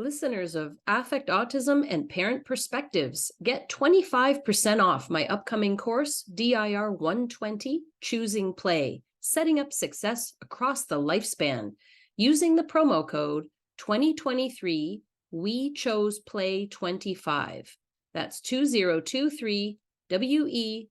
Listeners of Affect Autism and Parent Perspectives, get 25% off my upcoming course, DIR 120, Choosing Play, Setting Up Success Across the Lifespan, using the promo code 2023 We Chose Play 25. That's 2023 WECHOSE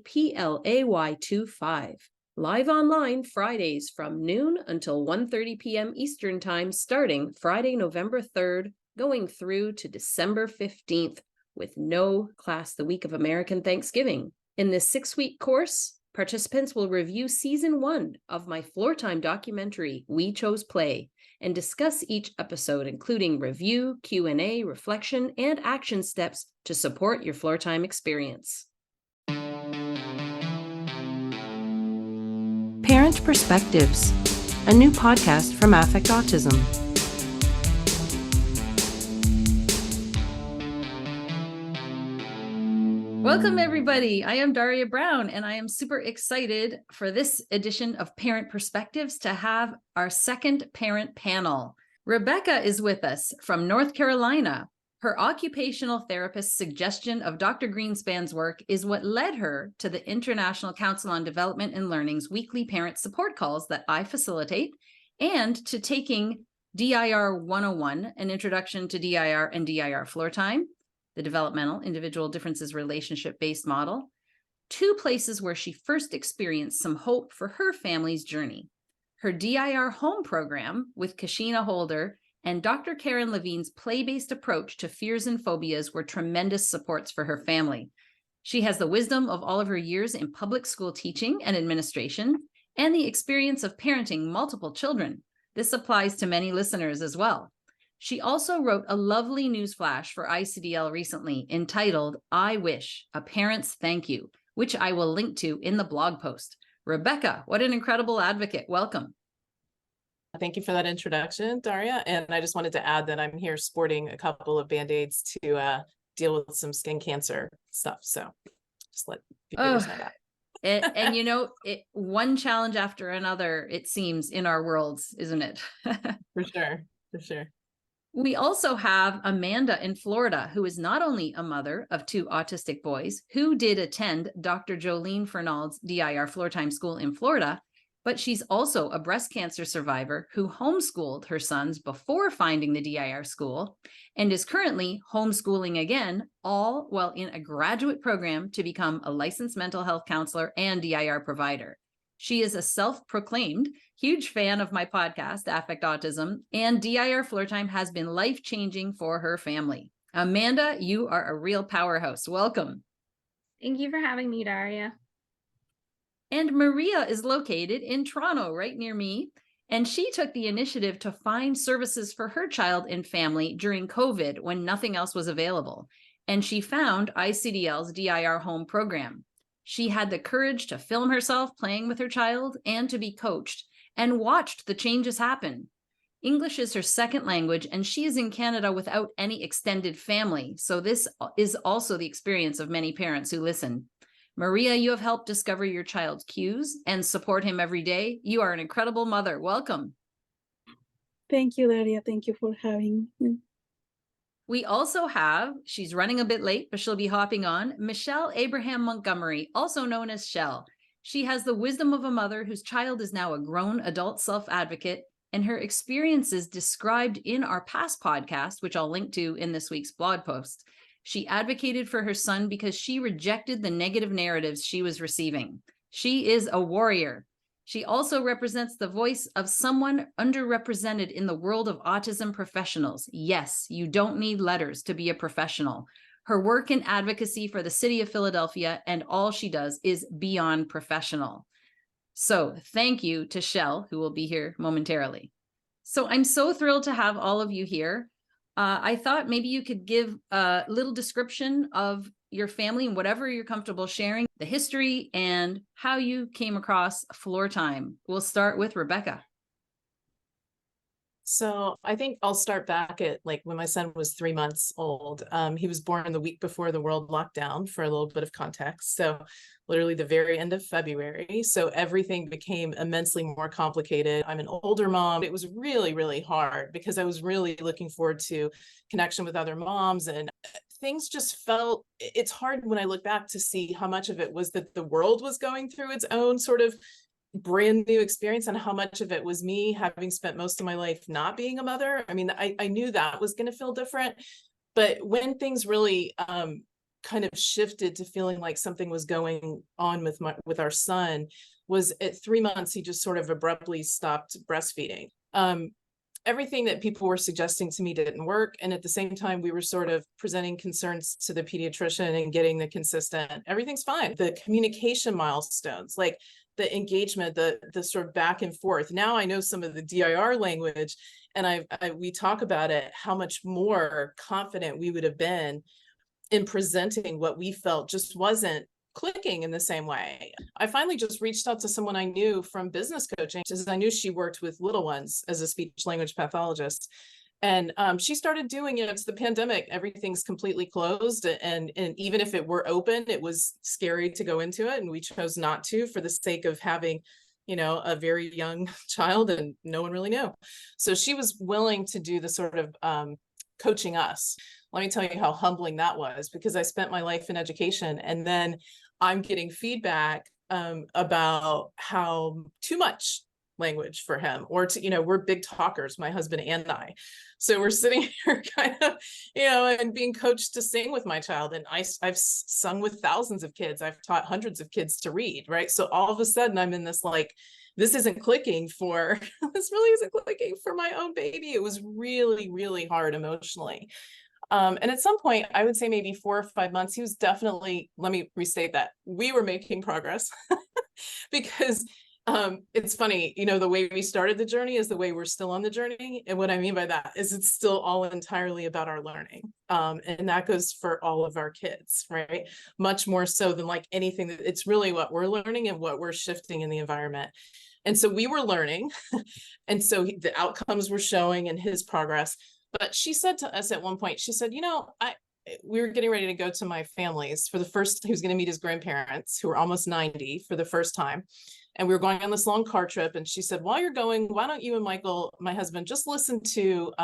PLAY 25. Live online Fridays from noon until 1:30 p.m. Eastern Time, starting Friday, November 3rd, going through to December 15th, with no class the week of American Thanksgiving. In this 6-week course, participants will review Season 1 of my Floortime documentary, We Chose Play, and discuss each episode, including review, Q&A, reflection, and action steps to support your Floortime experience. Parent Perspectives, a new podcast from Affect Autism. Welcome, everybody. I am Daria Brown, and I am super excited for this edition of Parent Perspectives to have our second parent panel. Rebecca is with us from North Carolina. Her occupational therapist's suggestion of Dr. Greenspan's work is what led her to the International Council on Development and Learning's weekly parent support calls that I facilitate, and to taking DIR 101, an introduction to DIR and DIR Floortime, the developmental individual differences relationship-based model, two places where she first experienced some hope for her family's journey. Her DIR home program with Kashina Holder and Dr. Karen Levine's play-based approach to fears and phobias were tremendous supports for her family. She has the wisdom of all of her years in public school teaching and administration, and the experience of parenting multiple children. This applies to many listeners as well. She also wrote a lovely newsflash for ICDL recently entitled, I Wish, A Parent's Thank You, which I will link to in the blog post. Rebecca, what an incredible advocate. Welcome. Thank you for that introduction, Daria. And I just wanted to add that I'm here sporting a couple of Band-Aids to deal with some skin cancer stuff. So just let people know that. And you know, one challenge after another, it seems, in our worlds, isn't it? For sure, for sure. We also have Amanda in Florida, who is not only a mother of 2 autistic boys who did attend Dr. Jolene Fernald's DIR Floortime School in Florida, but she's also a breast cancer survivor who homeschooled her sons before finding the DIR school and is currently homeschooling again, all while in a graduate program to become a licensed mental health counselor and DIR provider. She is a self-proclaimed huge fan of my podcast, Affect Autism, and DIR Floortime has been life-changing for her family. Amanda, you are a real powerhouse. Welcome. Thank you for having me, Daria. And Maria is located in Toronto, right near me, and she took the initiative to find services for her child and family during COVID when nothing else was available, and she found ICDL's DIR home program. She had the courage to film herself playing with her child and to be coached, and watched the changes happen. English is her second language, and she is in Canada without any extended family, so this is also the experience of many parents who listen. Maria, you have helped discover your child's cues and support him every day. You are an incredible mother. Welcome. Thank you, Daria. Thank you for having me. We also have, she's running a bit late, but she'll be hopping on, Michelle Abraham Montgomery, also known as Shell. She has the wisdom of a mother whose child is now a grown adult self-advocate, and her experiences described in our past podcast, which I'll link to in this week's blog post. She advocated for her son because she rejected the negative narratives she was receiving. She is a warrior. She also represents the voice of someone underrepresented in the world of autism professionals. Yes, you don't need letters to be a professional. Her work in advocacy for the city of Philadelphia and all she does is beyond professional. So thank you to Shell, who will be here momentarily. So I'm so thrilled to have all of you here. I thought maybe you could give a little description of your family and whatever you're comfortable sharing, the history and how you came across Floortime. We'll start with Rebecca. So I think I'll start back at like when my son was 3 months old. He was born the week before the world locked down, for a little bit of context. So literally the very end of February. So everything became immensely more complicated. I'm an older mom. It was really, really hard because I was really looking forward to connection with other moms, and things just felt, it's hard when I look back to see how much of it was that the world was going through its own sort of brand new experience and how much of it was me having spent most of my life not being a mother. I mean, I knew that was going to feel different, but when things really kind of shifted to feeling like something was going on with our son was at 3 months, he just sort of abruptly stopped breastfeeding. Everything that people were suggesting to me didn't work. And at the same time, we were sort of presenting concerns to the pediatrician and getting the consistent, everything's fine. The communication milestones, like the engagement, the sort of back and forth. Now I know some of the DIR language, and we talk about it, how much more confident we would have been in presenting what we felt just wasn't clicking in the same way. I finally just reached out to someone I knew from business coaching, because I knew she worked with little ones as a speech language pathologist. And she started doing it. It's the pandemic. Everything's completely closed. And even if it were open, it was scary to go into it. And we chose not to, for the sake of having, you know, a very young child, and no one really knew. So she was willing to do the sort of coaching us. Let me tell you how humbling that was, because I spent my life in education, and then I'm getting feedback about how too much language for him, or to, you know, we're big talkers, my husband and I. So we're sitting here kind of, you know, and being coached to sing with my child. And I've sung with thousands of kids. I've taught hundreds of kids to read, right? So all of a sudden I'm in this, like, this isn't clicking for, this really isn't clicking for my own baby. It was really, really hard emotionally. And at some point, I would say maybe 4 or 5 months, he was definitely, let me restate that, we were making progress because it's funny, you know, the way we started the journey is the way we're still on the journey. And what I mean by that is it's still all entirely about our learning. And that goes for all of our kids, right? Much more so than like anything. It's really what we're learning and what we're shifting in the environment. And so we were learning. And so the outcomes were showing in his progress. But she said to us at one point, she said, you know, we were getting ready to go to my family's for the first, he was going to meet his grandparents, who were almost 90, for the first time. And we were going on this long car trip. And she said, while you're going, why don't you and Michael, my husband, just listen to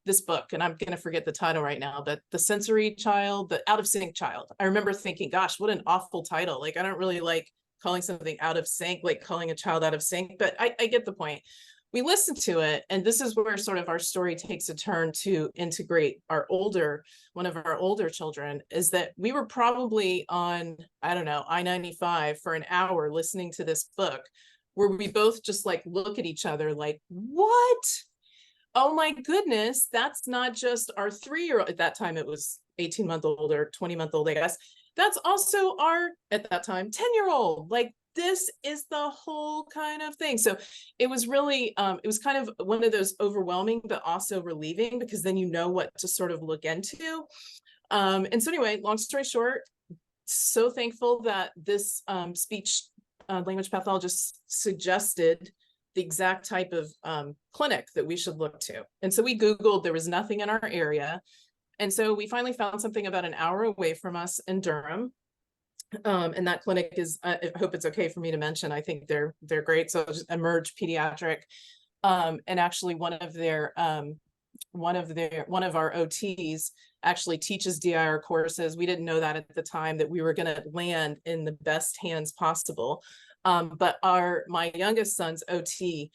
this book? And I'm going to forget the title right now, but The Sensory Child, The Out of Sync Child. I remember thinking, gosh, what an awful title. Like, I don't really like calling something out of sync, like calling a child out of sync, but I get the point. We listened to it, and this is where sort of our story takes a turn to integrate one of our older children, is that we were probably on, I don't know, I-95 for an hour listening to this book, where we both just like look at each other like, what? Oh my goodness, that's not just our 3-year-old. At that time, it was 18-month-old or 20-month-old, I guess. That's also our, at that time, 10-year-old. Like, this is the whole kind of thing. So it was really, it was kind of one of those overwhelming, but also relieving, because then you know what to sort of look into. And so anyway, long story short, so thankful that this speech language pathologist suggested the exact type of clinic that we should look to. And so we Googled, there was nothing in our area. And so we finally found something about an hour away from us in Durham. And that clinic is, I hope it's okay for me to mention, I think they're great. So just Emerge Pediatric, and actually one of our OTs actually teaches DIR courses. We didn't know that at the time, that we were going to land in the best hands possible. But my youngest son's OT,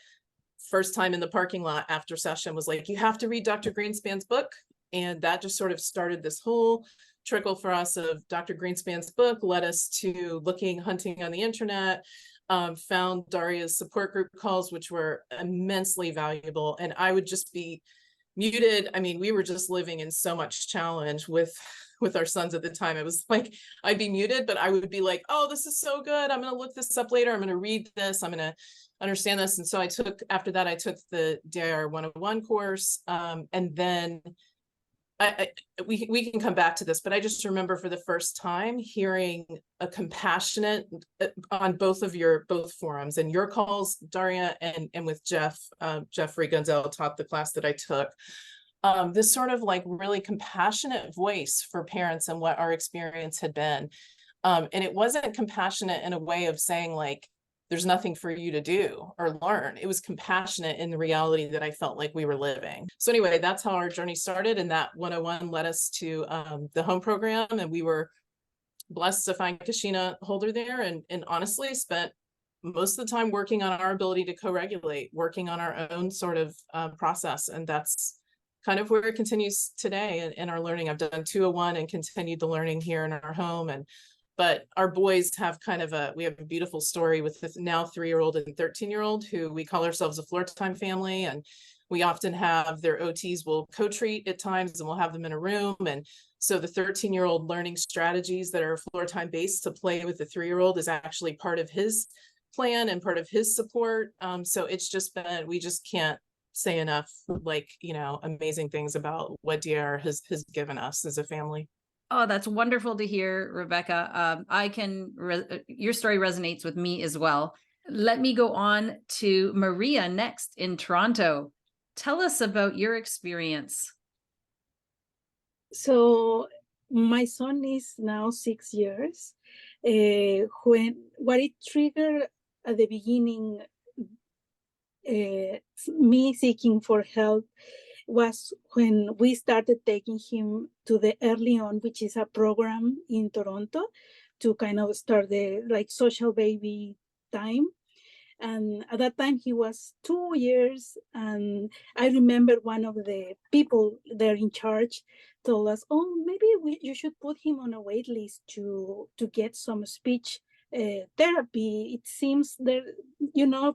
first time in the parking lot after session, was like, you have to read Dr. Greenspan's book. And that just sort of started this whole trickle for us of Dr. Greenspan's book, led us to hunting on the internet, found Daria's support group calls, which were immensely valuable. And I would just be muted. I mean, we were just living in so much challenge with our sons at the time. It was like, I'd be muted, but I would be like, oh, this is so good. I'm going to look this up later. I'm going to read this. I'm going to understand this. And so after that, I took the DIR 101 course. And then we can come back to this, but I just remember for the first time hearing a compassionate on both forums, and your calls, Daria, and with Jeffrey Gunzel taught the class that I took. This sort of like really compassionate voice for parents and what our experience had been. And it wasn't compassionate in a way of saying like, there's nothing for you to do or learn. It was compassionate in the reality that I felt like we were living. So anyway, that's how our journey started. And that 101 led us to the home program. And we were blessed to find Kashina Holder there, and honestly spent most of the time working on our ability to co-regulate, working on our own sort of process. And that's kind of where it continues today in our learning. I've done 201 and continued the learning here in our home. But our boys have we have a beautiful story with this now 3-year-old and 13-year-old who we call ourselves a floor time family. And we often have their OTs will co-treat at times, and we'll have them in a room. And so the 13-year-old learning strategies that are floor time based to play with the 3-year-old is actually part of his plan and part of his support. So it's just been, we just can't say enough, like, amazing things about what DR has given us as a family. Oh, that's wonderful to hear, Rebecca. Your story resonates with me as well. Let me go on to Maria next in Toronto. Tell us about your experience. So my son is now 6 years. What it triggered at the beginning, me seeking for help, was when we started taking him to the Early On, which is a program in Toronto to kind of start the social baby time. And at that time he was 2 years, and I remember one of the people there in charge told us, oh, maybe you should put him on a wait list to get some speech therapy. It seems that,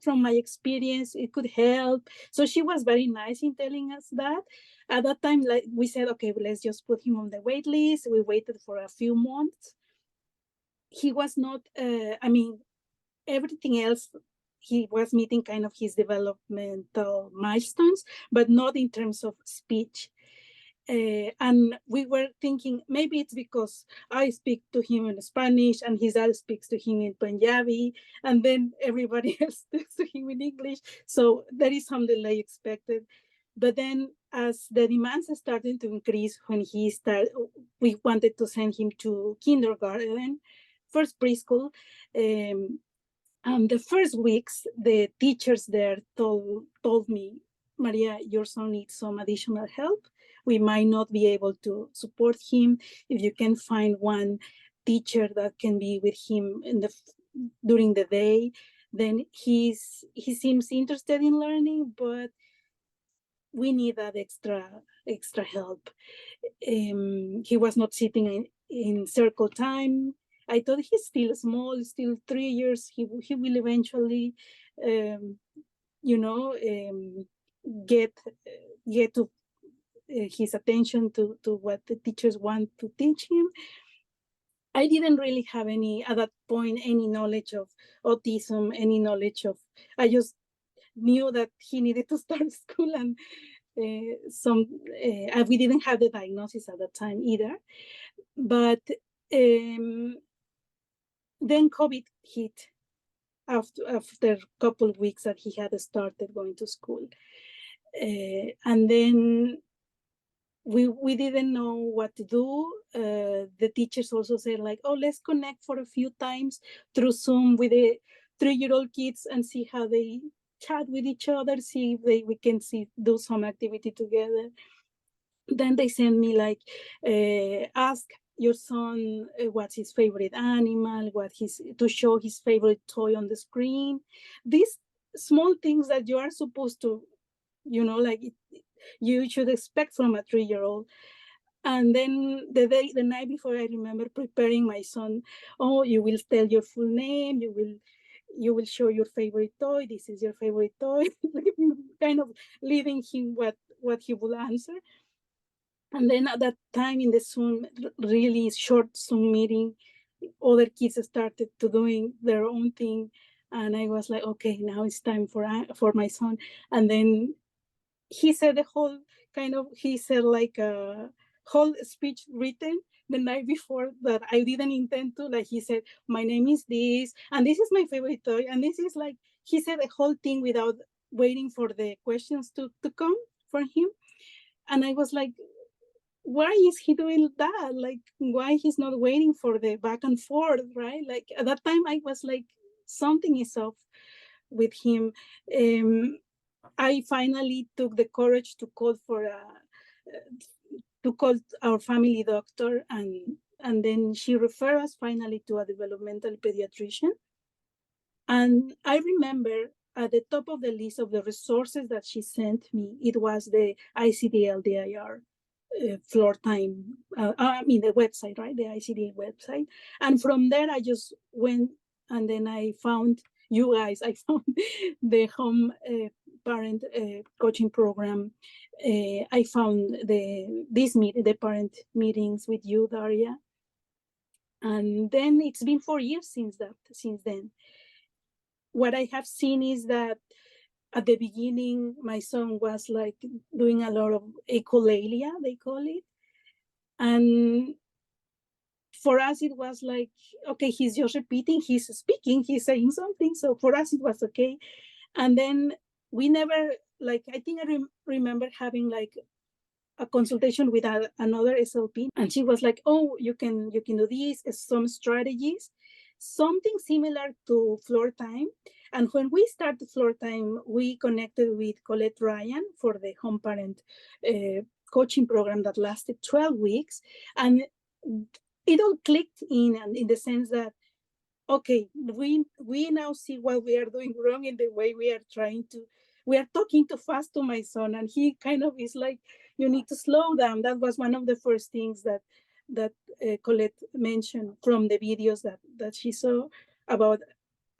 from my experience, it could help. So she was very nice in telling us that. At that time, we said, okay, let's just put him on the wait list. We waited for a few months. He was not, everything else, he was meeting kind of his developmental milestones, but not in terms of speech. And we were thinking maybe it's because I speak to him in Spanish and his dad speaks to him in Punjabi, and then everybody else speaks to him in English. So there is some delay expected. But then as the demands started to increase, when we wanted to send him to kindergarten, first preschool. And the first weeks, the teachers there told me, Maria, your son needs some additional help. We might not be able to support him. If you can find one teacher that can be with him during the day, then he seems interested in learning, but we need that extra help. He was not sitting in circle time. I thought he's still small, still 3 years. He will eventually, get to his attention to what the teachers want to teach him. I didn't really have at that point, any knowledge of autism, I just knew that he needed to start school, and we didn't have the diagnosis at that time either. But then COVID hit after a couple of weeks that he had started going to school. And then we didn't know what to do. The teachers also said let's connect for a few times through Zoom with the 3-year-old kids and see how they chat with each other, see if we can do some activity together. Then they sent me ask your son what's his favorite animal, to show his favorite toy on the screen. These small things that you are supposed to, you should expect from a 3-year-old. And then the night before, I remember preparing my son. Oh, you will tell your full name. You will show your favorite toy. This is your favorite toy. Kind of leading him what he will answer. And then at that time in the Zoom, really short Zoom meeting, other kids started to doing their own thing. And I was like, okay, now it's time for my son. And then he said he said whole speech written the night before that I didn't intend to. Like he said, my name is this, and this is my favorite toy, and this is like, he said the whole thing without waiting for the questions to come for him. And I was like, why is he doing that? Like, why he's not waiting for the back and forth, right? Like at that time I was like, something is off with him. I finally took the courage to call our family doctor, and then she referred us finally to a developmental pediatrician. And I remember at the top of the list of the resources that she sent me, it was the ICD-LDIR floor time, the website, right? The ICD website. And from there, I just went, and then I found you guys. I found the home parent coaching program. I found the parent meetings with you, Daria. And then it's been 4 years since then. What I have seen is that at the beginning, my son was like doing a lot of echolalia, they call it. And for us, it was like, okay, he's just repeating, he's speaking, he's saying something. So for us, it was okay. And then we never, like, I think I remember having like a consultation with another SLP, and she was like, oh, you can do this, some strategies, something similar to floor time. And when we started floor time, we connected with Colette Ryan for the home parent coaching program that lasted 12 weeks. And it all clicked in the sense that, okay, we now see what we are doing wrong in the way we are talking too fast to my son. And he kind of is like, you need to slow down. That was one of the first things that Colette mentioned from the videos that she saw about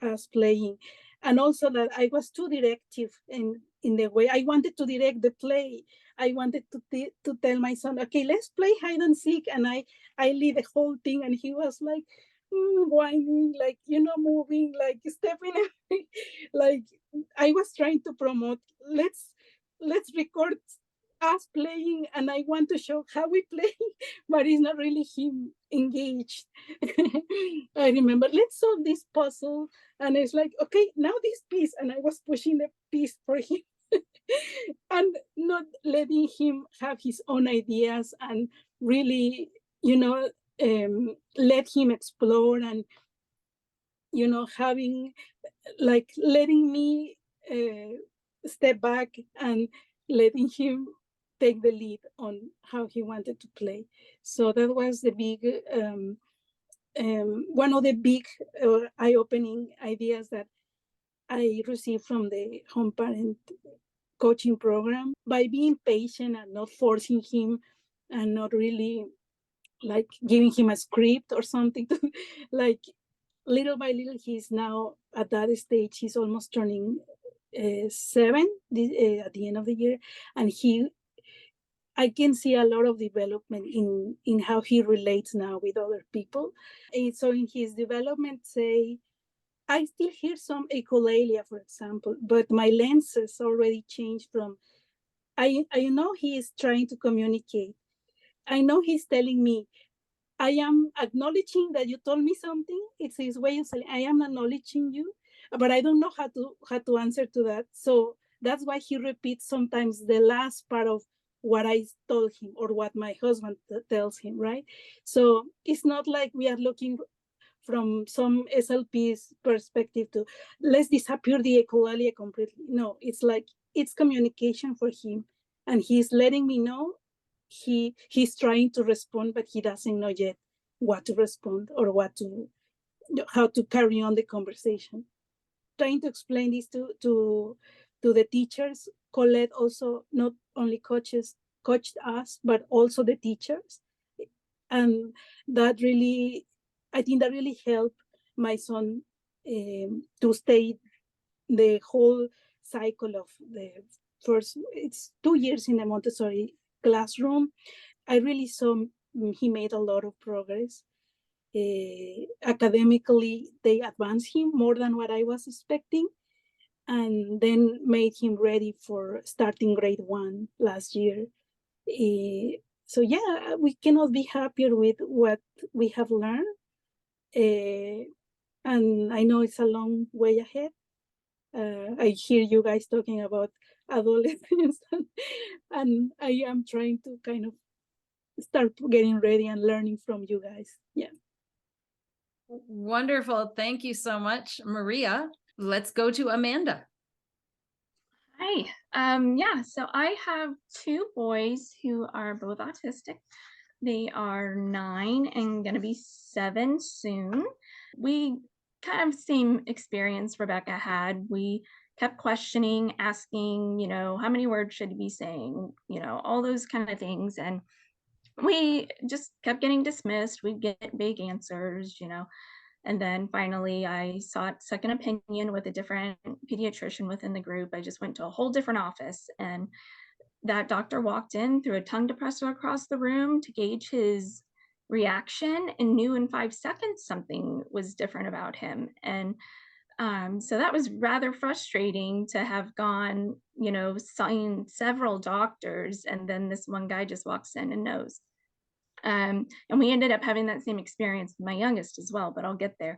us playing. And also that I was too directive in the way I wanted to direct the play. I wanted to tell my son, okay, let's play hide and seek. And I lead the whole thing. And he was like, whining, like, moving, like stepping. Like I was trying to promote, let's record us playing, and I want to show how we play, but it's not really him engaged. I remember, let's solve this puzzle, and it's like, okay, now this piece, and I was pushing the piece for him. And not letting him have his own ideas, and really, let him explore, and having, like, letting me step back and letting him take the lead on how he wanted to play. So that was the big one of the big eye-opening ideas that I received from the home parent coaching program. By being patient and not forcing him, and not really like giving him a script or something to, like, little by little, he's now at that stage. He's almost turning 7 at the end of the year, and I can see a lot of development in how he relates now with other people. And so in his development, say, I still hear some echolalia, for example, but my lenses already changed from, I know he is trying to communicate. I know he's telling me, I am acknowledging that you told me something. It's his way of saying, I am acknowledging you, but I don't know how to answer to that. So that's why he repeats sometimes the last part of what I told him, or what my husband tells him, right? So it's not like we are looking from some SLP's perspective to, let's disappear the echolalia completely. No, it's like, it's communication for him, and he's letting me know he's trying to respond, but he doesn't know yet what to respond, or how to carry on the conversation. Trying to explain this to the teachers. Colette also not only coached us, but also the teachers. And that really, I think that really helped my son to stay the whole cycle of the first, it's 2 years in the Montessori classroom. I really saw he made a lot of progress. Academically, they advanced him more than what I was expecting, and then made him ready for starting grade 1 last year. So yeah, we cannot be happier with what we have learned. And I know it's a long way ahead. I hear you guys talking about adolescence, and I am trying to kind of start getting ready and learning from you guys. Yeah. Wonderful. Thank you so much, Maria. Let's go to Amanda. Hi. Yeah, so I have two boys who are both autistic. They are 9 and going to be 7 soon. We kind of same experience Rebecca had. We kept questioning, asking, how many words should he be saying, all those kind of things. And we just kept getting dismissed. We'd get vague answers, And then finally, I sought second opinion with a different pediatrician within the group. I just went to a whole different office, and that doctor walked in, threw a tongue depressor across the room to gauge his reaction, and knew in 5 seconds something was different about him. And so that was rather frustrating to have gone, seen several doctors, and then this one guy just walks in and knows. And we ended up having that same experience with my youngest as well, but I'll get there.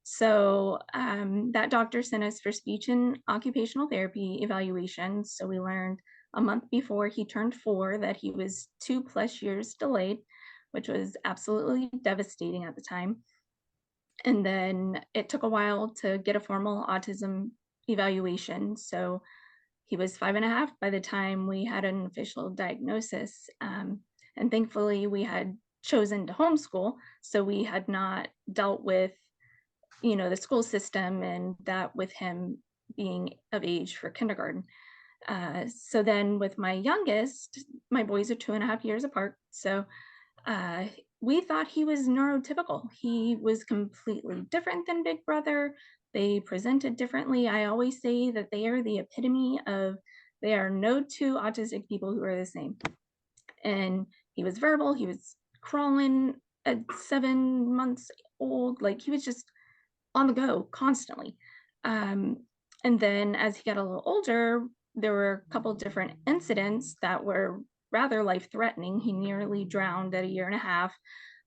So that doctor sent us for speech and occupational therapy evaluations. So we learned a month before he turned 4 that he was 2+ years delayed, which was absolutely devastating at the time. And then it took a while to get a formal autism evaluation. So he was 5.5 by the time we had an official diagnosis. And thankfully, we had chosen to homeschool, so we had not dealt with, the school system and that with him being of age for kindergarten. So then with my youngest, my boys are 2.5 years apart. So we thought he was neurotypical. He was completely different than Big Brother. They presented differently. I always say that they are the epitome of, there are no two autistic people who are the same. And he was verbal, he was crawling at 7 months old, like he was just on the go constantly. And then as he got a little older, there were a couple different incidents that were rather life-threatening. He nearly drowned at 1.5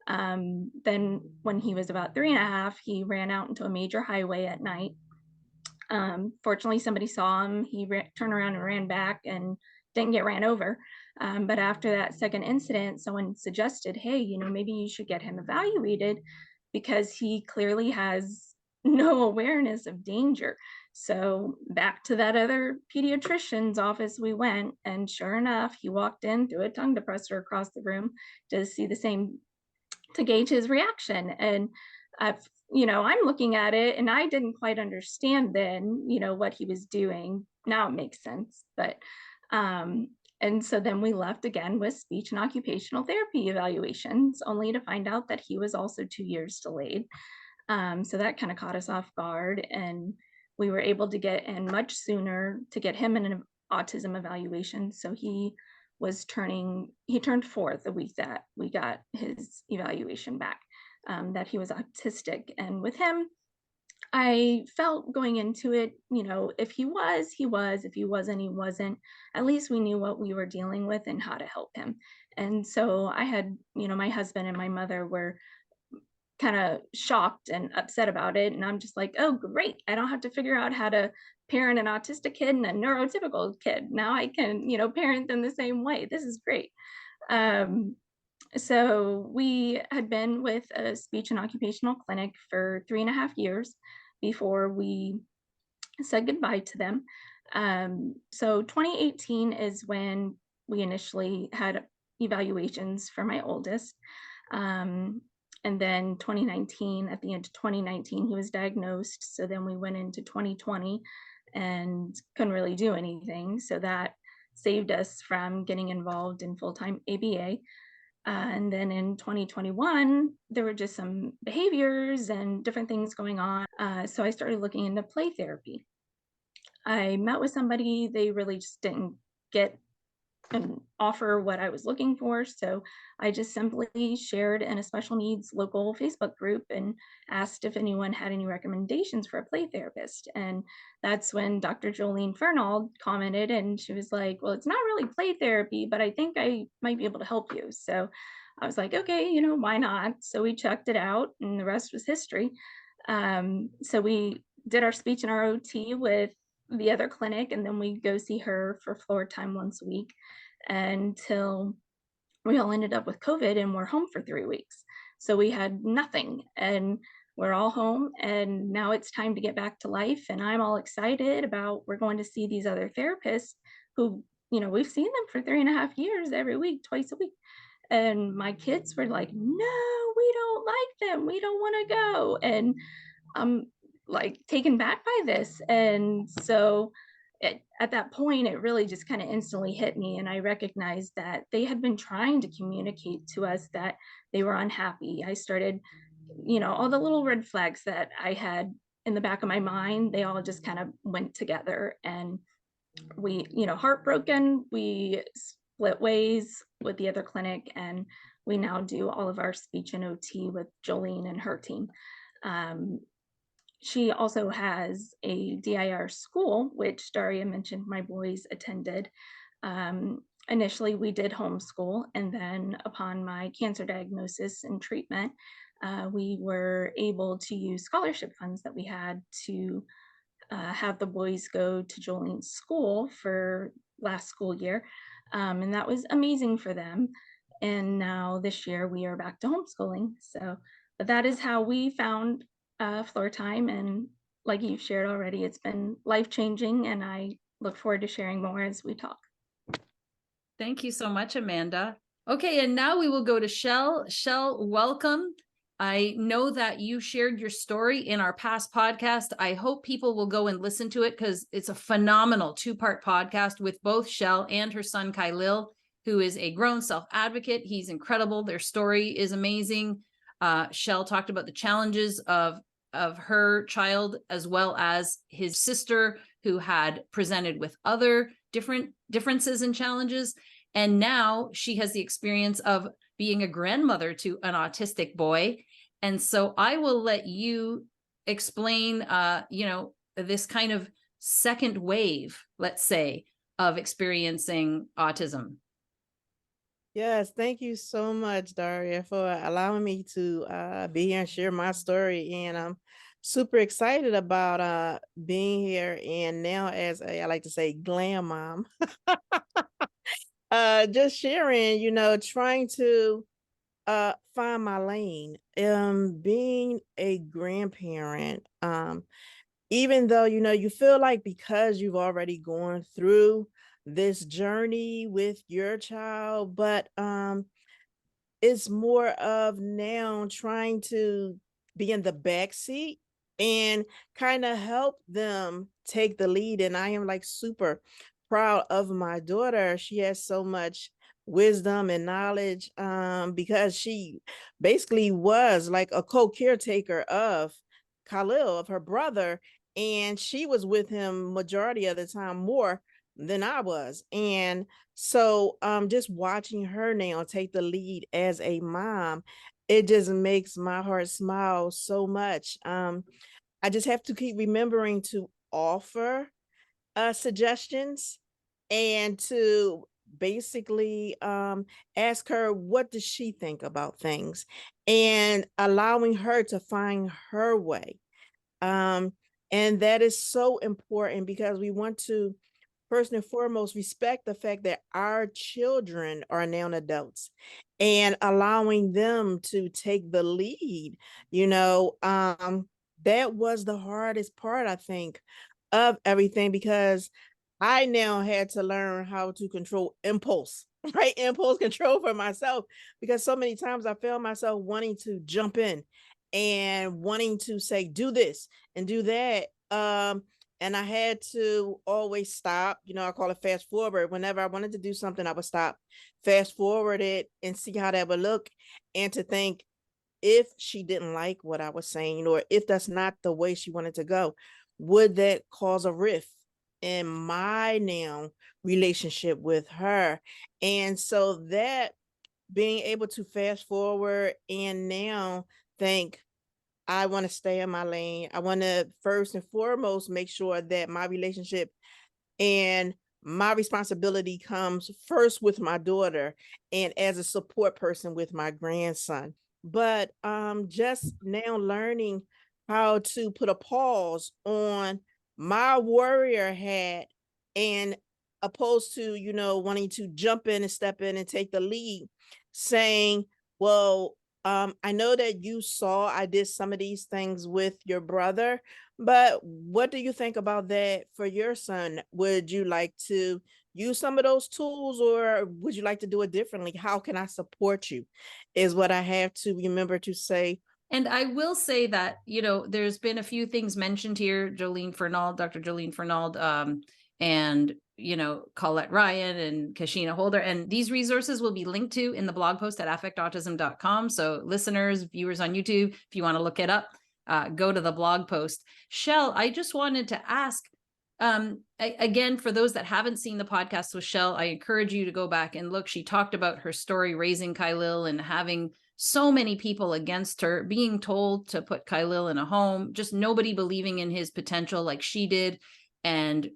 years. Then when he was about 3.5, he ran out into a major highway at night. Fortunately, somebody saw him. He turned around and ran back and didn't get ran over. But after that second incident, someone suggested, hey, maybe you should get him evaluated because he clearly has no awareness of danger. So back to that other pediatrician's office we went, and sure enough, he walked in, threw a tongue depressor across the room to see the same, to gauge his reaction. And I'm looking at it and I didn't quite understand then, what he was doing. Now it makes sense. But and so then we left again with speech and occupational therapy evaluations, only to find out that he was also 2 years delayed. So that kind of caught us off guard, and we were able to get in much sooner to get him in an autism evaluation. So he turned 4 the week that we got his evaluation back, that he was autistic. And with him, I felt going into it, if he was, he was, if he wasn't, he wasn't. At least we knew what we were dealing with and how to help him. And so I had, my husband and my mother were kind of shocked and upset about it. And I'm just like, oh, great. I don't have to figure out how to parent an autistic kid and a neurotypical kid. Now I can, parent them the same way. This is great. So we had been with a speech and occupational clinic for 3.5 years before we said goodbye to them. So 2018 is when we initially had evaluations for my oldest. And then 2019, at the end of 2019, he was diagnosed. So then we went into 2020 and couldn't really do anything. So that saved us from getting involved in full-time ABA. And then in 2021, there were just some behaviors and different things going on. So I started looking into play therapy. I met with somebody, they really just didn't get and offer what I was looking for. So I just simply shared in a special needs local Facebook group and asked if anyone had any recommendations for a play therapist. And that's when Dr. Jolene Fernald commented, and she was like, well, it's not really play therapy, but I think I might be able to help you. So I was like, okay, why not? So we checked it out, and the rest was history. So we did our speech and our OT with the other clinic, and then we go see her for floor time once a week until we all ended up with COVID and we're home for 3 weeks. So we had nothing, and we're all home, and now it's time to get back to life. And I'm all excited about, we're going to see these other therapists who, we've seen them for 3.5 years, every week, twice a week. And my kids were like, no, we don't like them. We don't want to go. And I'm like taken back by this. And so at that point, it really just kind of instantly hit me. And I recognized that they had been trying to communicate to us that they were unhappy. I started, all the little red flags that I had in the back of my mind, they all just kind of went together. And we, heartbroken, we split ways with the other clinic, and we now do all of our speech and OT with Jolene and her team. She also has a DIR school, which Daria mentioned my boys attended. Initially, we did homeschool, and then upon my cancer diagnosis and treatment, we were able to use scholarship funds that we had to have the boys go to Jolene's school for last school year. And that was amazing for them. And now this year we are back to homeschooling. So but that is how we found floor time. And like you've shared already, it's been life-changing, and I look forward to sharing more as we talk. Thank you so much, Amanda. Okay, and now we will go to Shell. Shell, welcome. I know that you shared your story in our past podcast. I hope people will go and listen to it, because it's a phenomenal 2-part podcast with both Shell and her son, Kylil, who is a grown self-advocate. He's incredible. Their story is amazing. Shell talked about the challenges of her child, as well as his sister, who had presented with other differences and challenges. And now she has the experience of being a grandmother to an autistic boy. And so I will let you explain, this kind of second wave, let's say, of experiencing autism. Yes, thank you so much, Daria, for allowing me to be here and share my story. And I'm super excited about being here. And now, as I like to say, glam mom, just sharing, trying to find my lane. Being a grandparent, even though, you feel like because you've already gone through this journey with your child, but it's more of now trying to be in the back seat and kind of help them take the lead. And I am like super proud of my daughter. She has so much wisdom and knowledge because she basically was like a co-caretaker of Khalil, of her brother, and she was with him majority of the time more than I was. And so just watching her now take the lead as a mom, it just makes my heart smile so much. I just have to keep remembering to offer suggestions and to basically ask her, what does she think about things, and allowing her to find her way. And that is so important, because we want to first and foremost respect the fact that our children are now adults, and allowing them to take the lead. That was the hardest part, I think, of everything, because I now had to learn how to control impulse, right? Impulse control for myself, because so many times I found myself wanting to jump in and wanting to say, do this and do that. And I had to always stop, I call it fast forward. Whenever I wanted to do something, I would stop, fast forward it, and see how that would look. And to think, if she didn't like what I was saying, or if that's not the way she wanted to go, would that cause a rift in my now relationship with her. And so that being able to fast forward and now think, I want to stay in my lane. I want to first and foremost make sure that my relationship and my responsibility comes first with my daughter and as a support person with my grandson. But just now learning how to put a pause on my warrior hat and opposed to, wanting to jump in and step in and take the lead, saying, well, I know that you saw I did some of these things with your brother, but what do you think about that for your son? Would you like to use some of those tools or would you like to do it differently? How can I support you? Is what I have to remember to say. And I will say that, there's been a few things mentioned here, Dr. Jolene Fernald, and, Colette Ryan and Kashina Holder. And these resources will be linked to in the blog post at affectautism.com. So listeners, viewers on YouTube, if you want to look it up, go to the blog post. Shell, I just wanted to ask, again, for those that haven't seen the podcast with Shell, I encourage you to go back and look. She talked about her story raising Kylil and having so many people against her, being told to put Kylil in a home, just nobody believing in his potential like she did, and,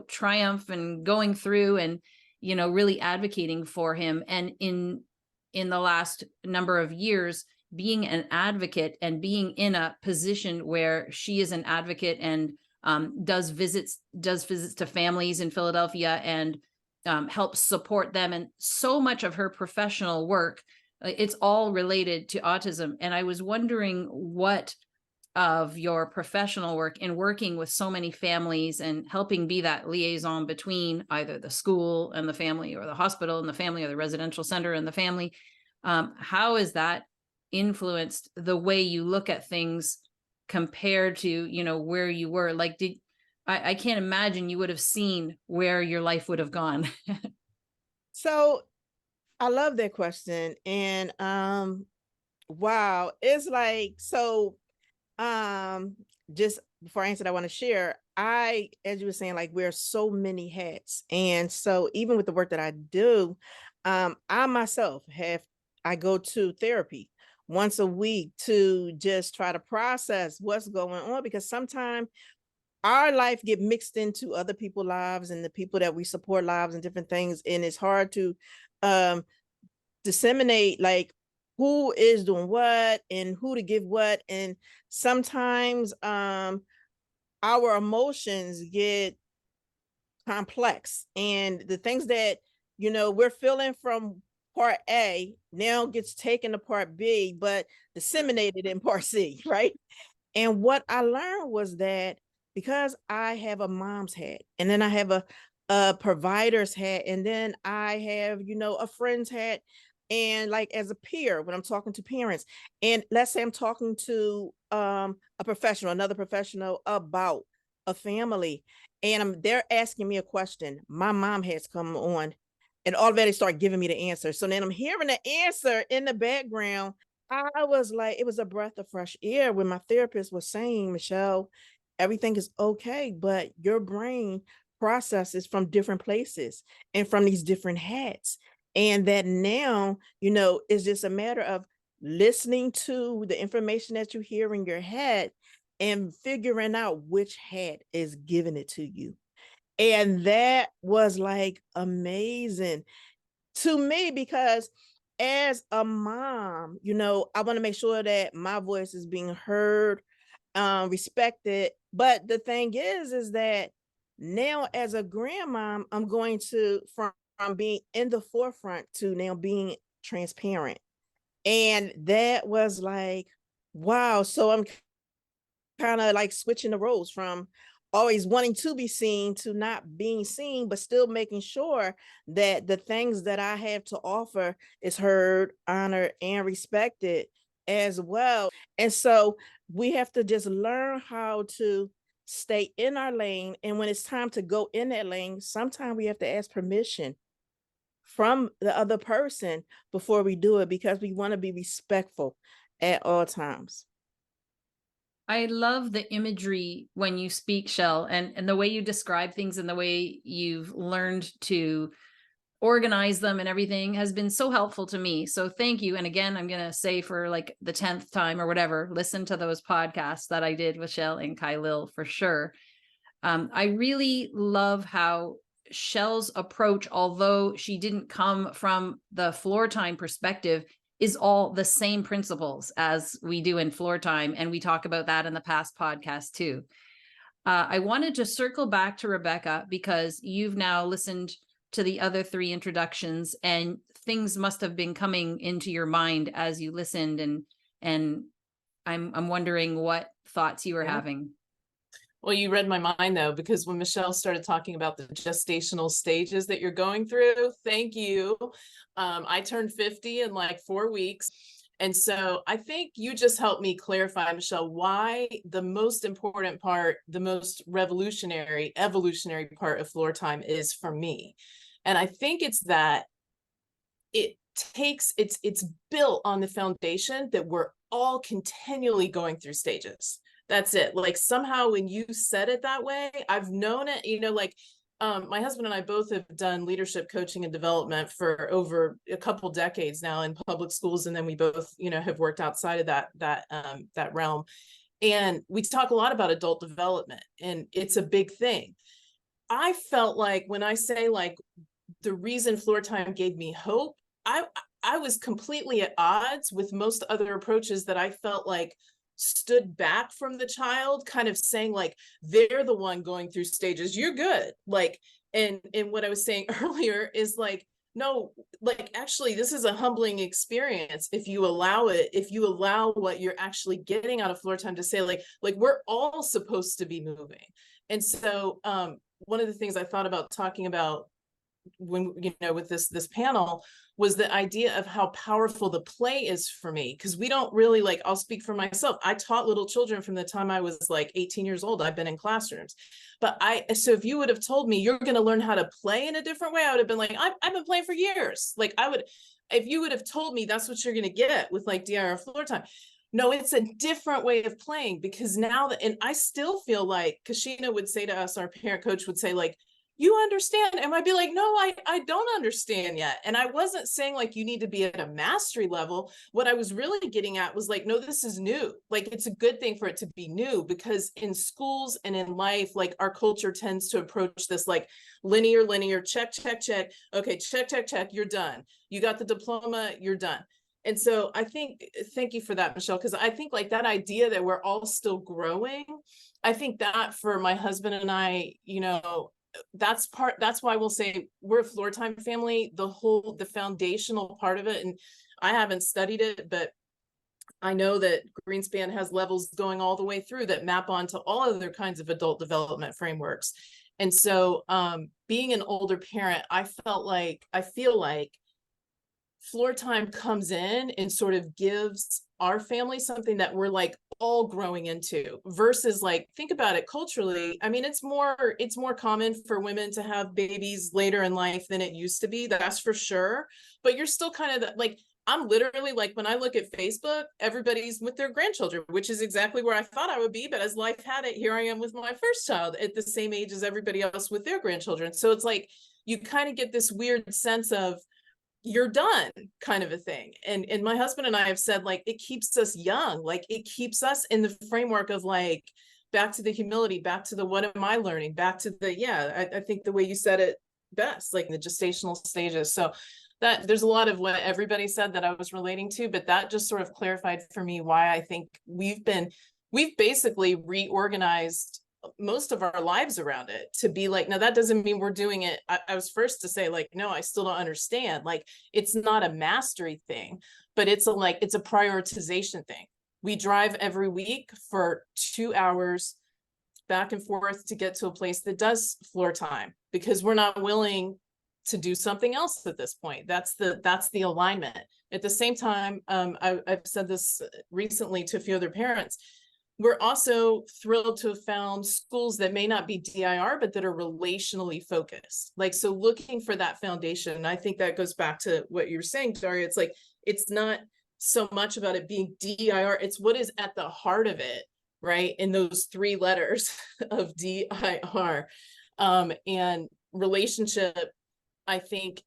triumph and going through and, really advocating for him. And in the last number of years, being an advocate and being in a position where she is an advocate and does visits to families in Philadelphia and helps support them. And so much of her professional work, it's all related to autism. And I was wondering what of your professional work in working with so many families and helping be that liaison between either the school and the family or the hospital and the family or the residential center and the family. How has that influenced the way you look at things compared to, where you were? Like, I can't imagine you would have seen where your life would have gone. So I love that question. And wow, it's like, so just before I answer that, I want to share, as you were saying, like, wear so many hats. And so even with the work that I do, I myself I go to therapy once a week to just try to process what's going on, because sometimes our life get mixed into other people's lives and the people that we support lives and different things. And it's hard to disseminate like who is doing what and who to give what. And sometimes our emotions get complex, and the things that we're feeling from part A now gets taken to part B, but disseminated in part C, right? And what I learned was that because I have a mom's hat, and then I have a provider's hat, and then I have a friend's hat, and like as a peer when I'm talking to parents, and let's say I'm talking to another professional about a family, and they're asking me a question, my mom has come on and already start giving me the answer. So then I'm hearing the answer in the background. I was like, it was a breath of fresh air when my therapist was saying, Michelle, everything is okay, but your brain processes from different places and from these different hats. And that now, it's just a matter of listening to the information that you hear in your head and figuring out which hat is giving it to you. And that was like amazing to me, because as a mom, I want to make sure that my voice is being heard, respected. But the thing is that now as a grandmom, I'm going to from being in the forefront to now being transparent. And that was like, wow. So I'm kind of like switching the roles from always wanting to be seen to not being seen, but still making sure that the things that I have to offer is heard, honored, and respected as well. And so we have to just learn how to stay in our lane. And when it's time to go in that lane, sometimes we have to ask permission from the other person before we do it, because we want to be respectful at all times. I love the imagery when you speak, Shell, and the way you describe things and the way you've learned to organize them and everything has been so helpful to me. So thank you. And again, I'm going to say for like the 10th time or whatever, listen to those podcasts that I did with Shell and Kai Lil for sure. I really love how Shell's approach, although she didn't come from the floor time perspective, is all the same principles as we do in floor time. And we talk about that in the past podcast too. I wanted to circle back to Rebecca because you've now listened to the other 3 introductions and things must have been coming into your mind as you listened. And I'm wondering what thoughts you were having. Well, you read my mind though, because when Michelle started talking about the gestational stages that you're going through, thank you. I turned 50 in like 4 weeks. And so I think you just helped me clarify, Michelle, why the most important part, the most evolutionary part of floor time is for me. And I think it's that it's built on the foundation that we're all continually going through stages. That's it. Like somehow when you said it that way, I've known it, you know, like my husband and I both have done leadership coaching and development for over a couple decades now in public schools. And then we both, you know, have worked outside of that realm. And we talk a lot about adult development, and it's a big thing. I felt like when I say like the reason floor time gave me hope, I was completely at odds with most other approaches that I felt like stood back from the child, kind of saying like they're the one going through stages, you're good. Like, and what I was saying earlier is like, no, like actually this is a humbling experience if you allow it, if you allow what you're actually getting out of floor time to say like we're all supposed to be moving. And so one of the things I thought about talking about when, you know, with this panel was the idea of how powerful the play is for me. Because we don't really, like, I'll speak for myself. I taught little children from the time I was like 18 years old. I've been in classrooms. But so if you would have told me you're going to learn how to play in a different way, I would have been like, I've been playing for years. Like if you would have told me that's what you're going to get with like DIR floor time. No, it's a different way of playing, because now that, and I still feel like Kashina would say to us, our parent coach would say like, you understand? And I'd be like, no, I don't understand yet. And I wasn't saying like you need to be at a mastery level. What I was really getting at was like, no, this is new. Like, it's a good thing for it to be new, because in schools and in life, like our culture tends to approach this like linear, check. Okay, check, you're done. You got the diploma, you're done. And so I think, thank you for that, Michelle, because I think like that idea that we're all still growing, I think that for my husband and I, you know, that's why we'll say we're a floor time family, the foundational part of it. And I haven't studied it, but I know that Greenspan has levels going all the way through that map onto all other kinds of adult development frameworks. And so being an older parent, I feel like floor time comes in and sort of gives our family something that we're like all growing into, versus like, think about it culturally. I mean, it's more common for women to have babies later in life than it used to be. That's for sure. But you're still kind of like, I'm literally like, when I look at Facebook, everybody's with their grandchildren, which is exactly where I thought I would be. But as life had it, here I am with my first child at the same age as everybody else with their grandchildren. So it's like, you kind of get this weird sense of, you're done kind of a thing. And my husband and I have said like, it keeps us young, like it keeps us in the framework of like, back to the humility, back to the, what am I learning, back to the, I think the way you said it best, like the gestational stages. So that there's a lot of what everybody said that I was relating to, but that just sort of clarified for me why I think we've basically reorganized most of our lives around it to be like, now that doesn't mean we're doing it. I was first to say like, no, I still don't understand. Like, it's not a mastery thing, but it's a prioritization thing. We drive every week for 2 hours back and forth to get to a place that does floor time, because we're not willing to do something else at this point. That's the alignment. At the same time, I've said this recently to a few other parents. We're also thrilled to have found schools that may not be DIR, but that are relationally focused. Like, so looking for that foundation. And I think that goes back to what you're saying, Daria. It's like, it's not so much about it being DIR. It's what is at the heart of it right? In those 3 letters of DIR. And relationship, I think,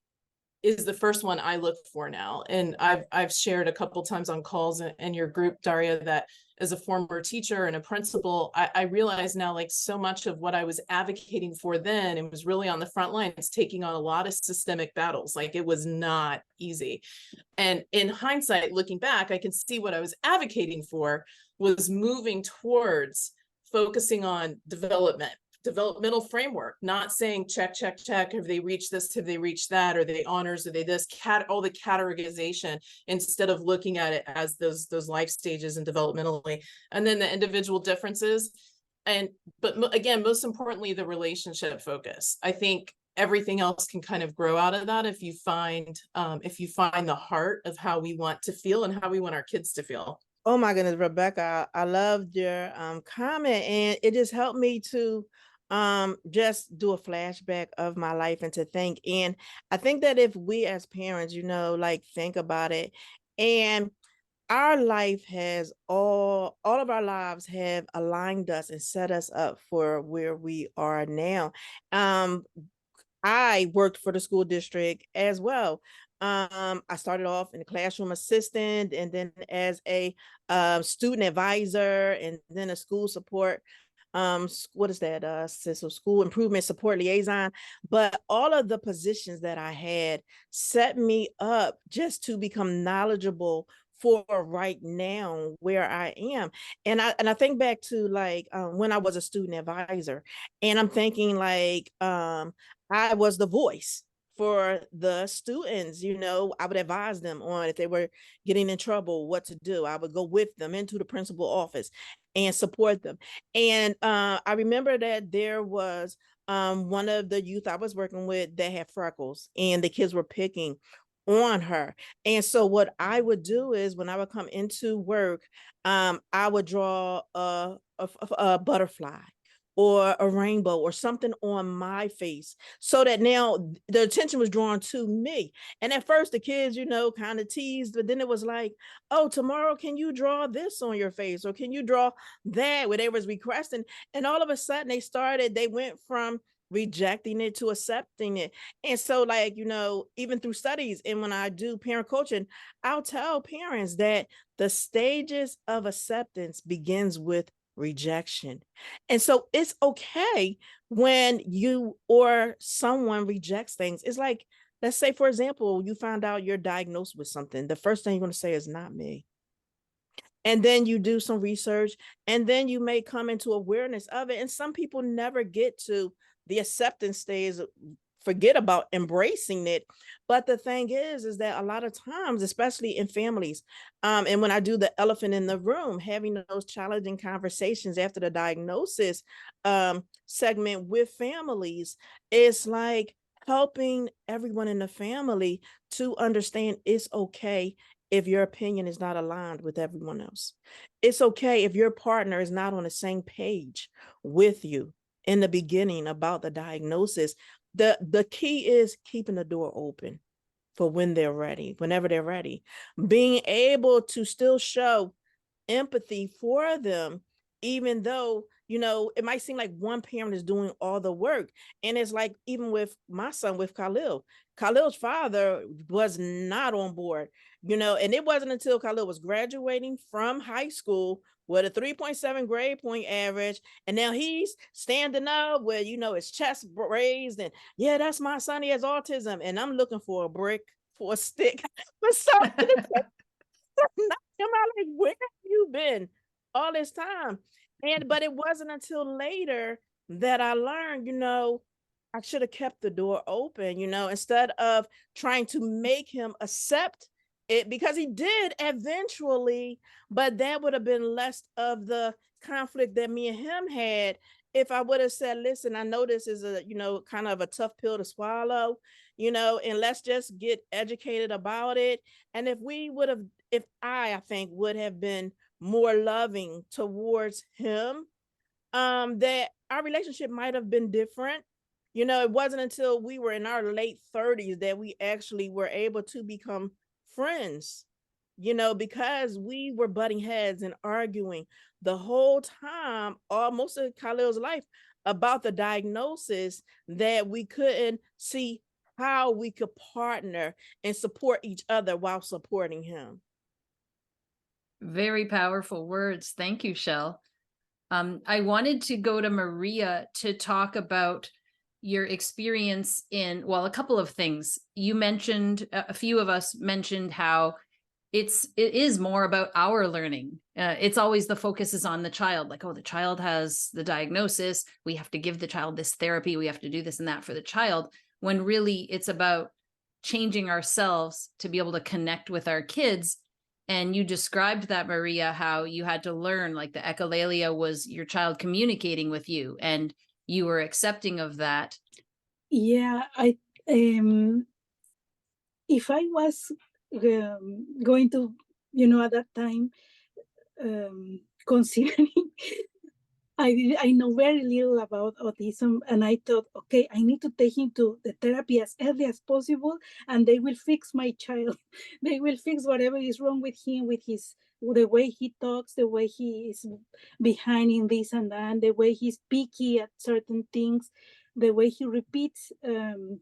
is the first one I look for now. And I've shared a couple times on calls in your group, Daria, that as a former teacher and a principal, I realize now, like, so much of what I was advocating for then, it was really on the front lines, taking on a lot of systemic battles. Like, it was not easy. And in hindsight, looking back, I can see what I was advocating for was moving towards focusing on developmental framework, not saying check, check, check. Have they reached this? Have they reached that? Are they honors? Are they this? All the categorization, instead of looking at it as those life stages and developmentally, and then the individual differences. But again, most importantly, the relationship focus. I think everything else can kind of grow out of that if you find the heart of how we want to feel and how we want our kids to feel. Oh my goodness, Rebecca, I loved your comment, and it just helped me to just do a flashback of my life and to think. And I think that if we as parents, like, think about it, and our life has all of our lives have aligned us and set us up for where we are now. I worked for the school district as well. I started off in a classroom assistant, and then as a student advisor, and then a school support. What is that? So school improvement support liaison. But all of the positions that I had set me up just to become knowledgeable for right now where I am. And I think back to, like, when I was a student advisor, and I'm thinking, like, I was the voice for the students. I would advise them on if they were getting in trouble, what to do. I would go with them into the principal office and support them. And I remember that there was one of the youth I was working with that had freckles, and the kids were picking on her. And so what I would do is, when I would come into work, I would draw a butterfly or a rainbow or something on my face, so that now the attention was drawn to me. And at first the kids, kind of teased, but then it was like, oh, tomorrow, can you draw this on your face? Or can you draw that? Where they was requesting. And all of a sudden they went from rejecting it to accepting it. And so, like, even through studies, and when I do parent coaching, I'll tell parents that the stages of acceptance begins with rejection. And so it's okay when you or someone rejects things. It's like, let's say, for example, you found out you're diagnosed with something. The first thing you're going to say is, not me. And then you do some research, and then you may come into awareness of it. And some people never get to the acceptance stage, forget about embracing it. But the thing is that a lot of times, especially in families, and when I do the elephant in the room, having those challenging conversations after the diagnosis segment with families, is like helping everyone in the family to understand it's okay if your opinion is not aligned with everyone else. It's okay if your partner is not on the same page with you in the beginning about the diagnosis. The key is keeping the door open for when they're ready, whenever they're ready. Being able to still show empathy for them, even though, it might seem like one parent is doing all the work. And it's like, even with my son, with Khalil's father was not on board, and it wasn't until Khalil was graduating from high school with a 3.7 grade point average, and now he's standing up with, his chest raised, and, yeah, that's my son, he has autism, and I'm looking for a brick, for a stick, for something to knock him out. Like, where have you been all this time? But it wasn't until later that I learned, I should have kept the door open, instead of trying to make him accept it, because he did eventually. But that would have been less of the conflict that me and him had if I would have said, listen, I know this is a, kind of a tough pill to swallow, and let's just get educated about it. And if I think would have been more loving towards him, that our relationship might have been different. It wasn't until we were in our late 30s that we actually were able to become friends. because we were butting heads and arguing the whole time, most of Khalil's life, about the diagnosis, that we couldn't see how we could partner and support each other while supporting him. Very powerful words. Thank you, Shell. I wanted to go to Maria to talk about your experience in, well, a couple of things. You mentioned, a few of us mentioned how it is more about our learning. It's always the focus is on the child, like, oh, the child has the diagnosis, we have to give the child this therapy, we have to do this and that for the child, when really it's about changing ourselves to be able to connect with our kids. And you described that, Maria, how you had to learn, like the echolalia was your child communicating with you and you were accepting of that. Yeah, if I was going to, at that time, considering I know very little about autism, and I thought, okay, I need to take him to the therapy as early as possible, and they will fix my child. They will fix whatever is wrong with him, with the way he talks, the way he is behind in this and that, the way he's picky at certain things, the way he repeats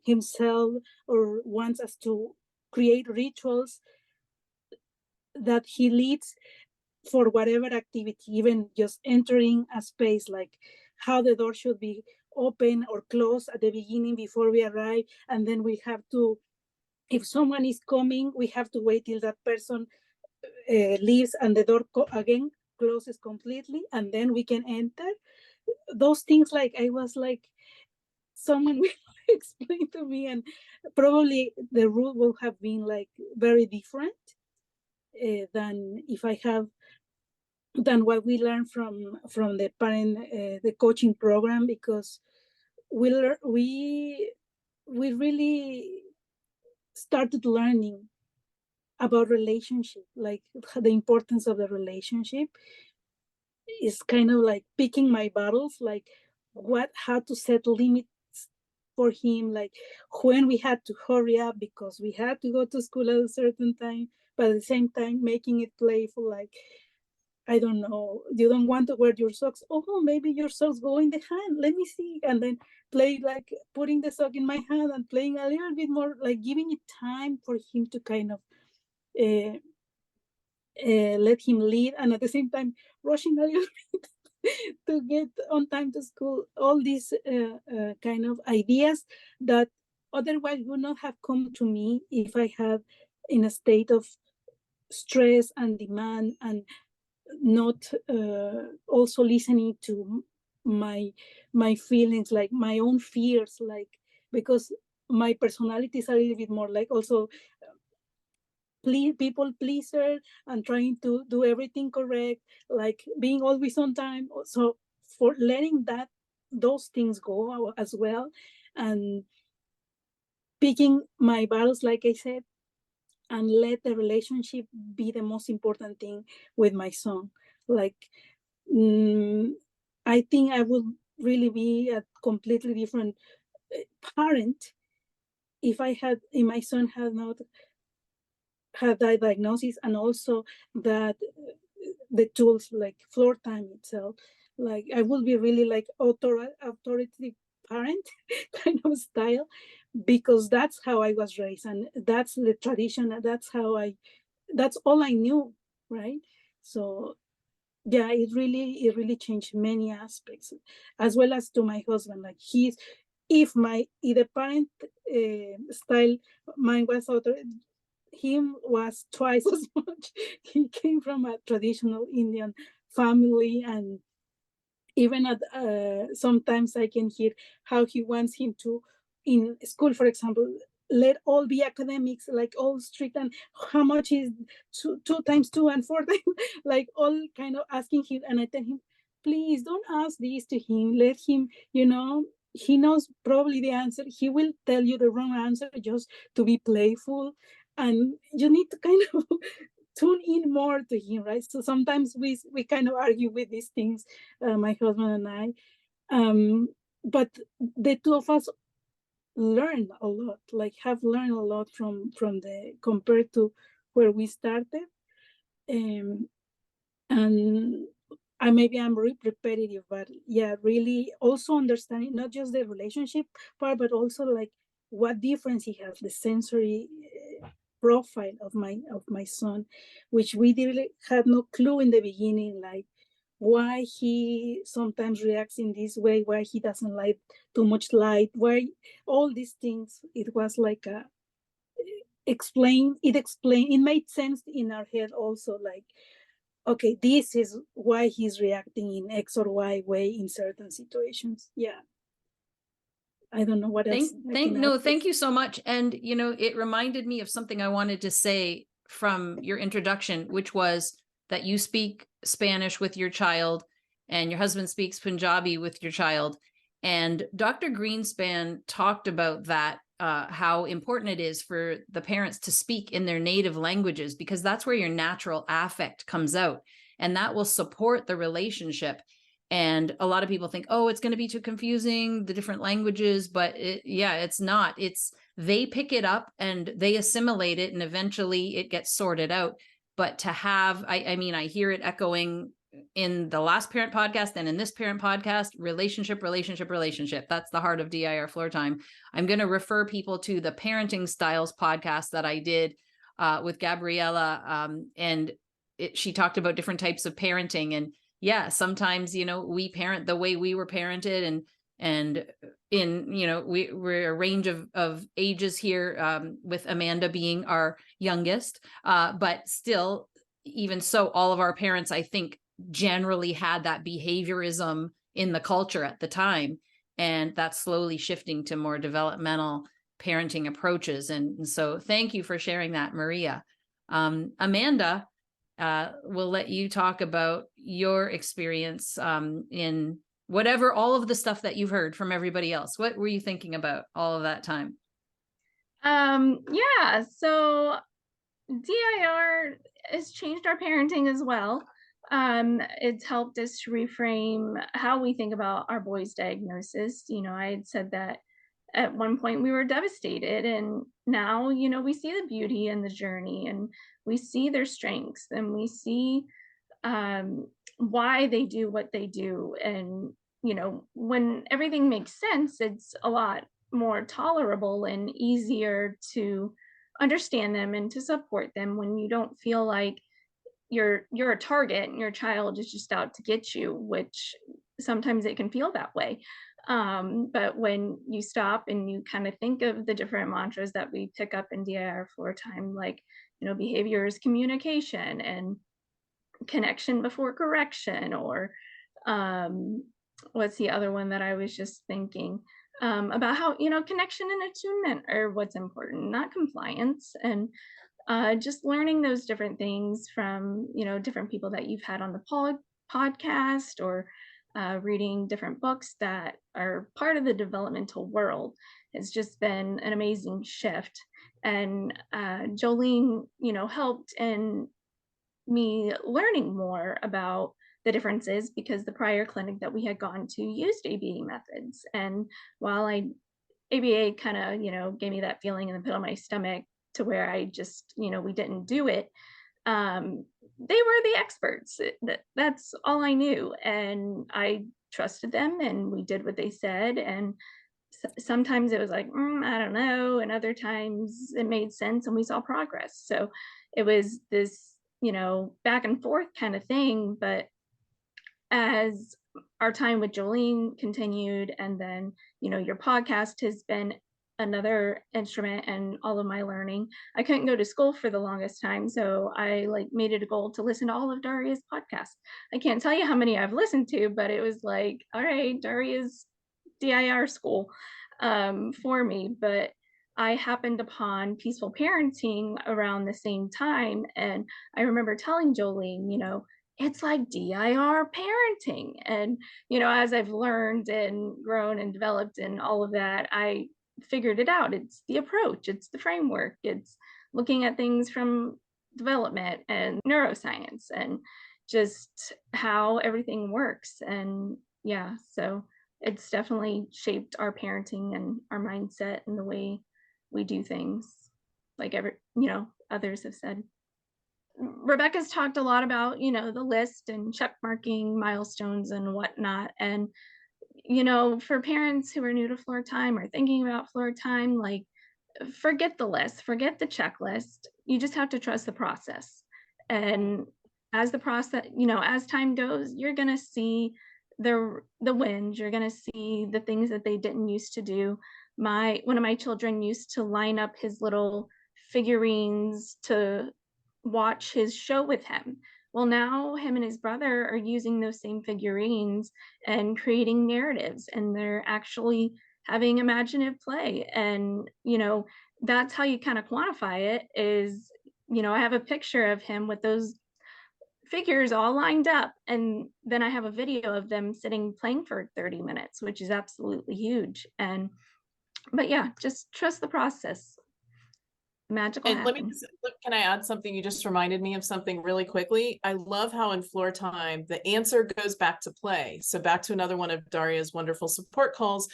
himself or wants us to create rituals that he leads for whatever activity, even just entering a space, like how the door should be open or closed at the beginning before we arrive. And then we have to, if someone is coming, we have to wait till that person leaves and the door again closes completely, and then we can enter. Those things, like, I was like, someone will explain to me, and probably the rule will have been like very different than if I have than what we learned from the parent the coaching program, because we really started learning about relationship, like the importance of the relationship. Is kind of like picking my battles, like how to set limits for him, like when we had to hurry up because we had to go to school at a certain time, but at the same time making it playful, like, I don't know, you don't want to wear your socks. Oh, maybe your socks go in the hand. Let me see. And then play, like putting the sock in my hand and playing a little bit more, like giving it time for him to kind of let him lead. And at the same time, rushing a little bit to get on time to school. All these kind of ideas that otherwise would not have come to me if I had in a state of stress and demand, and not also listening to my feelings, like my own fears, like, because my personality is a little bit more like also people pleaser and trying to do everything correct, like being always on time. So for letting those things go as well, and picking my battles, like I said, and let the relationship be the most important thing with my son. Like, I think I would really be a completely different parent if my son had not had that diagnosis, and also that the tools like floor time itself. Like, I would be really like authoritative parent kind of style, because that's how I was raised, and that's the tradition. That's all I knew, right? So yeah, it really changed many aspects, as well as to my husband. Like, if the parent style, mine was him was twice as much. He came from a traditional Indian family, and even at sometimes I can hear how he wants him to, in school, for example, let all be academics, like all strict, and how much is two times two and four times, like all kind of asking him. And I tell him, please don't ask this to him. Let him, he knows probably the answer. He will tell you the wrong answer just to be playful, and you need to kind of tune in more to him, right? So sometimes we kind of argue with these things, my husband and I, but the two of us learn a lot, like have learned a lot from the compared to where we started. And maybe I'm repetitive, but yeah, really also understanding not just the relationship part, but also like what difference he has, the sensory profile of my son, which we really had no clue in the beginning, like why he sometimes reacts in this way, why he doesn't like too much light, why all these things. It was like a it made sense in our head also, like, okay, this is why he's reacting in X or Y way in certain situations. Yeah. I don't know what else. Thank you so much. And, you know, it reminded me of something I wanted to say from your introduction, which was that you speak Spanish with your child and your husband speaks Punjabi with your child. And Dr. Greenspan talked about that, how important it is for the parents to speak in their native languages, because that's where your natural affect comes out, and that will support the relationship. And a lot of people think, oh, it's going to be too confusing, the different languages, but it's not. They pick it up and they assimilate it, and eventually it gets sorted out. But to have, I mean, I hear it echoing in the last parent podcast and in this parent podcast, relationship. That's the heart of DIR Floor Time. I'm going to refer people to the Parenting Styles podcast that I did with Gabriella. And she talked about different types of parenting. And yeah, sometimes, you know, we parent the way we were parented, and in, you know, we're a range of ages here, with Amanda being our youngest. But still, even so, all of our parents, I think, generally had that behaviorism in the culture at the time, and that's slowly shifting to more developmental parenting approaches. And so thank you for sharing that, Maria. Amanda, we'll let you talk about your experience in whatever, all of the stuff that you've heard from everybody else. What were you thinking about all of that time? Yeah, so DIR has changed our parenting as well. It's helped us to reframe how we think about our boy's diagnosis. You know, I had said that at one point we were devastated, and now, you know, we see the beauty in the journey, and we see their strengths, and we see why they do what they do. And, you know, when everything makes sense, it's a lot more tolerable and easier to understand them and to support them when you don't feel like you're a target and your child is just out to get you, which sometimes it can feel that way. But when you stop and you kind of think of the different mantras that we pick up in DIR Floor Time, like, you know, behavior is communication and connection before correction, or what's the other one that I was just thinking about, how, you know, connection and attunement are what's important, not compliance. And just learning those different things from, you know, different people that you've had on the podcast, or reading different books that are part of the developmental world has just been an amazing shift. And Jolene, you know, helped in me learning more about the differences, because the prior clinic that we had gone to used ABA methods. And while ABA kind of, you know, gave me that feeling in the pit of my stomach to where I just, you know, we didn't do it. They were the experts. That's all I knew. And I trusted them, and we did what they said. And sometimes it was like, I don't know. And other times it made sense and we saw progress. So it was this, you know, back and forth kind of thing. But as our time with Jolene continued, and then, you know, your podcast has been another instrument in all of my learning. I couldn't go to school for the longest time, so I like made it a goal to listen to all of Daria's podcasts. I can't tell you how many I've listened to, but it was like, all right, Daria's DIR school for me. But I happened upon peaceful parenting around the same time, and I remember telling Jolene, you know, it's like DIR parenting. And, you know, as I've learned and grown and developed and all of that, I figured it out. It's the approach, it's the framework, it's looking at things from development and neuroscience and just how everything works. And yeah, so it's definitely shaped our parenting and our mindset and the way we do things, like you know, others have said. Rebecca's talked a lot about, the list and check marking milestones and whatnot. And, for parents who are new to floor time or thinking about floor time, like, forget the list, forget the checklist. You just have to trust the process. And as the process, as time goes, you're going to see the wins, you're going to see the things that they didn't used to do. One of my children used to line up his little figurines to watch his show with him. Well, now him and his brother are using those same figurines and creating narratives, and they're actually having imaginative play. And, that's how you kind of quantify it is, I have a picture of him with those figures all lined up. And then I have a video of them sitting playing for 30 minutes, which is absolutely huge. But yeah, just trust the process. Magical And let me happens. just, can I add something? You just reminded me of something really quickly. I love how in floor time, the answer goes back to play. So back to another one of Daria's wonderful support calls.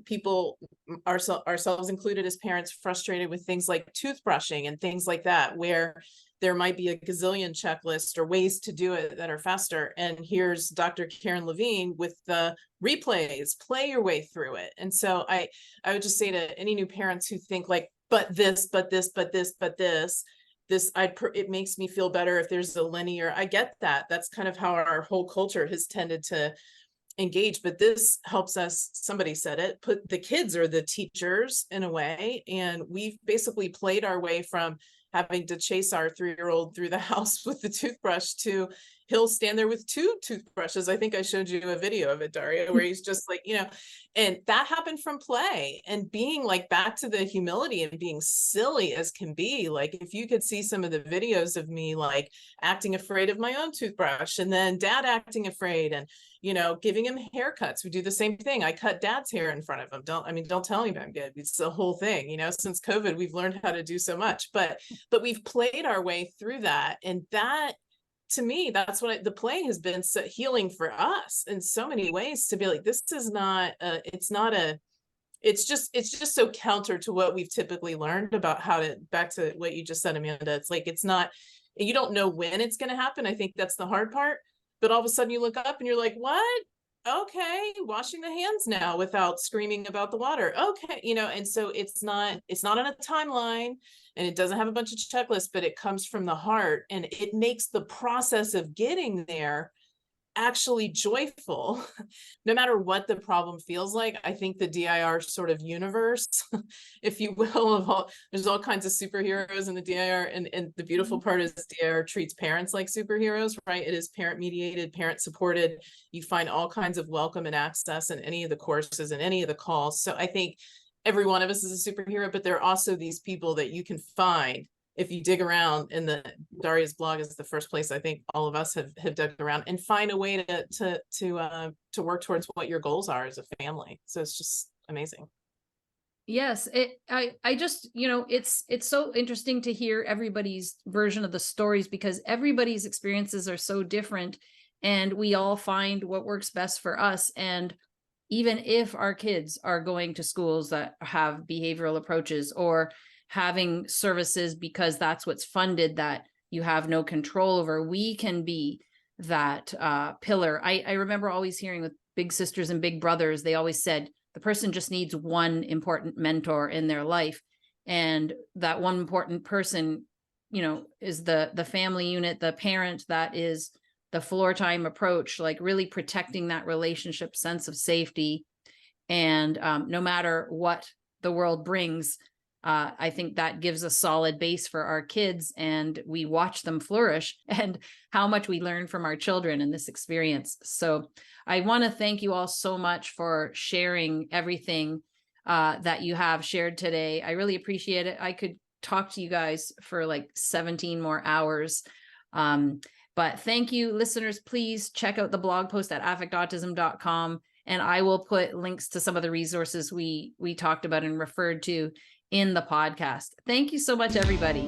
People, ourselves included as parents, frustrated with things like toothbrushing and things like that, where there might be a gazillion checklist or ways to do it that are faster. And here's Dr. Karen Levine with the replays, play your way through it. And so I would just say to any new parents who think like, but this, it makes me feel better if there's a linear, I get that. That's kind of how our whole culture has tended to engage, but this helps us, somebody said it, put the kids or the teachers in a way. And we've basically played our way from having to chase our 3-year-old through the house with the toothbrush to he'll stand there with 2 toothbrushes. I think I showed you a video of it, Daria, where he's just like, and that happened from play and being like back to the humility and being silly as can be. Like if you could see some of the videos of me like acting afraid of my own toothbrush and then dad acting afraid and giving him haircuts. We do the same thing. I cut dad's hair in front of him. Don't tell him I'm good. It's the whole thing, since COVID, we've learned how to do so much, but we've played our way through that. And that, to me, that's what the play has been so healing for us in so many ways to be like, this is not, it's just so counter to what we've typically learned about how to, back to what you just said, Amanda, it's like, it's not, you don't know when it's going to happen. I think that's the hard part. But all of a sudden you look up and you're like, what? Okay, washing the hands now without screaming about the water. Okay, and so it's not on a timeline and it doesn't have a bunch of checklists, but it comes from the heart and it makes the process of getting there actually joyful, no matter what the problem feels like. I think the DIR sort of universe, if you will, there's all kinds of superheroes in the DIR, and the beautiful part is DIR treats parents like superheroes, right? It is parent mediated, parent supported. You find all kinds of welcome and access in any of the courses and any of the calls. So I think every one of us is a superhero, but there are also these people that you can find if you dig around. In the Daria's blog is the first place I think all of us have dug around and find a way to work towards what your goals are as a family. So it's just amazing. Yes, I just, it's so interesting to hear everybody's version of the stories because everybody's experiences are so different and we all find what works best for us. And even if our kids are going to schools that have behavioral approaches or having services because that's what's funded that you have no control over, we can be that pillar. I remember always hearing with big sisters and big brothers, they always said the person just needs one important mentor in their life. And that one important person, is the family unit, the parent that is the floor time approach, like really protecting that relationship sense of safety. And no matter what the world brings, I think that gives a solid base for our kids and we watch them flourish and how much we learn from our children in this experience. So I want to thank you all so much for sharing everything that you have shared today. I really appreciate it. I could talk to you guys for like 17 more hours. But thank you, listeners. Please check out the blog post at affectautism.com. And I will put links to some of the resources we talked about and referred to in the podcast. Thank you so much, everybody.